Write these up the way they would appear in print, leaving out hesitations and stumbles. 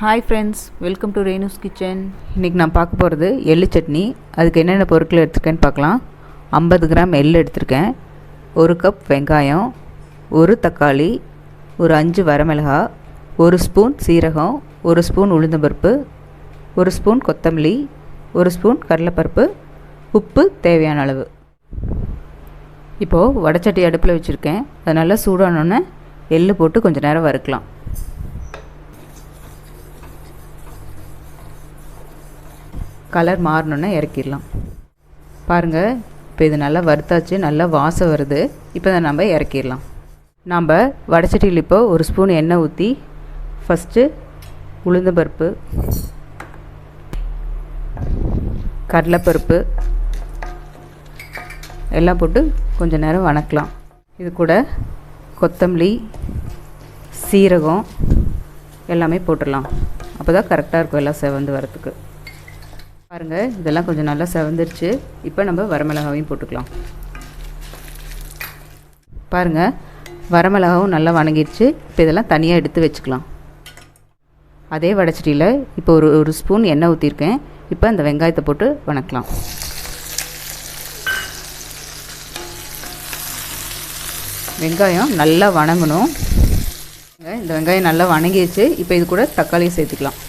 Hi friends, welcome to Renu's kitchen. இன்றைக்கி நான் பார்க்க போகிறது எள்ளு சட்னி. அதுக்கு என்னென்ன பொருட்கள் எடுத்துருக்கேன்னு பார்க்கலாம். 50 கிராம் எள்ளு எடுத்திருக்கேன், 1 கப் வெங்காயம், 1 தக்காளி, ஒரு 5 வரமிளகா, 1 ஸ்பூன் சீரகம், 1 ஸ்பூன் உளுந்தம்பருப்பு, 1 ஸ்பூன் கொத்தமல்லி, 1 ஸ்பூன் கடலைப்பருப்பு, உப்பு தேவையான அளவு. இப்போது வடைச்சட்டி அடுப்பில் வச்சுருக்கேன். அது நல்லா சூடானோன்னே எள்ளு போட்டு கொஞ்சம் நேரம் வறுக்கலாம். கலர் மாறணுன்னா இறக்கிடலாம். பாருங்கள், இப்போ இது நல்லா வறுத்தாச்சு, நல்லா வாசம் வருது. இப்போ தான் நம்ம இறக்கிடலாம். நாம் வடைச்சட்டியில் இப்போ 1 ஸ்பூன் எண்ணெய் ஊற்றி ஃபஸ்ட்டு உளுந்தம்பருப்பு, கடலைப்பருப்பு எல்லாம் போட்டு கொஞ்சம் நேரம் வணக்கலாம். இது கூட கொத்தமல்லி, சீரகம் எல்லாமே போட்டுடலாம். அப்போ தான் கரெக்டாக இருக்கும் எல்லாம் செவந்து வரத்துக்கு. பாருங்கள், இதெல்லாம் கொஞ்சம் நல்லா செவந்துருச்சு. இப்போ நம்ம வரமிளகாவையும் போட்டுக்கலாம். பாருங்கள், வரமிளகாவும் நல்லா வணங்கிடுச்சு. இப்போ இதெல்லாம் தனியாக எடுத்து வச்சுக்கலாம். அதே வடைச்சட்டியில் இப்போ ஒரு ஸ்பூன் எண்ணெய் ஊற்றிருக்கேன். இப்போ அந்த வெங்காயத்தை போட்டு வணக்கலாம். வெங்காயம் நல்லா வணங்கணும். இந்த வெங்காயம் நல்லா வணங்கிடுச்சு. இப்போ இது கூட தக்காளியை சேர்த்துக்கலாம்.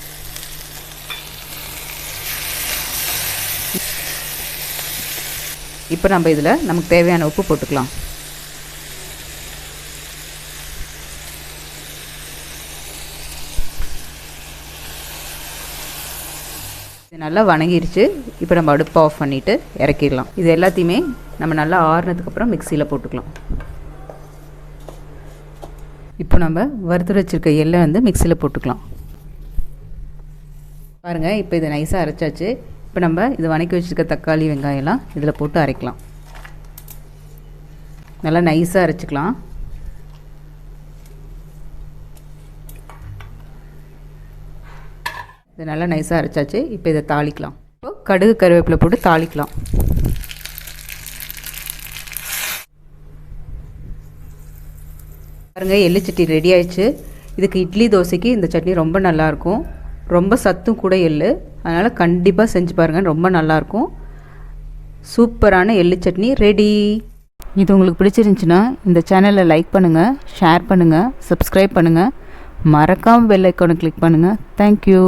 இப்போ நம்ம இதில் நமக்கு தேவையான உப்பு போட்டுக்கலாம். இது நல்லா வணங்கிடுச்சு. இப்போ நம்ம அடுப்பை ஆஃப் பண்ணிவிட்டு இறக்கிடலாம். இது எல்லாத்தையுமே நம்ம நல்லா ஆறுனதுக்கப்புறம் மிக்சியில் போட்டுக்கலாம். இப்போ நம்ம வறுத்து வச்சுருக்க எள்ளை மிக்சியில் போட்டுக்கலாம். பாருங்கள், இப்போ இதை நைஸாக அரைச்சாச்சு. இப்போ நம்ம இது வணக்கி வச்சுருக்க தக்காளி, வெங்காயம்லாம் இதில் போட்டு அரைக்கலாம். நல்லா நைஸாக அரைச்சிக்கலாம். இது நல்லா நைஸாக அரைச்சாச்சு. இப்போ இதை தாளிக்கலாம். இப்போ கடுகு, கருவேப்பிலை போட்டு தாளிக்கலாம். பாருங்கள், எள்ளு சட்னி ரெடி ஆயிடுச்சு. இதுக்கு இட்லி, தோசைக்கு இந்த சட்னி ரொம்ப நல்லாயிருக்கும். ரொம்ப சத்தும் கூட எள்ளு. அதனால் கண்டிப்பாக செஞ்சு பாருங்கள், ரொம்ப நல்லாயிருக்கும். சூப்பரான எள்ளு சட்னி ரெடி. இது உங்களுக்கு பிடிச்சிருந்துச்சின்னா இந்த சேனலை லைக் பண்ணுங்கள், ஷேர் பண்ணுங்கள், சப்ஸ்கிரைப் பண்ணுங்கள். மறக்காமல் பெல் ஐக்கானை கிளிக் பண்ணுங்கள். தேங்க்யூ.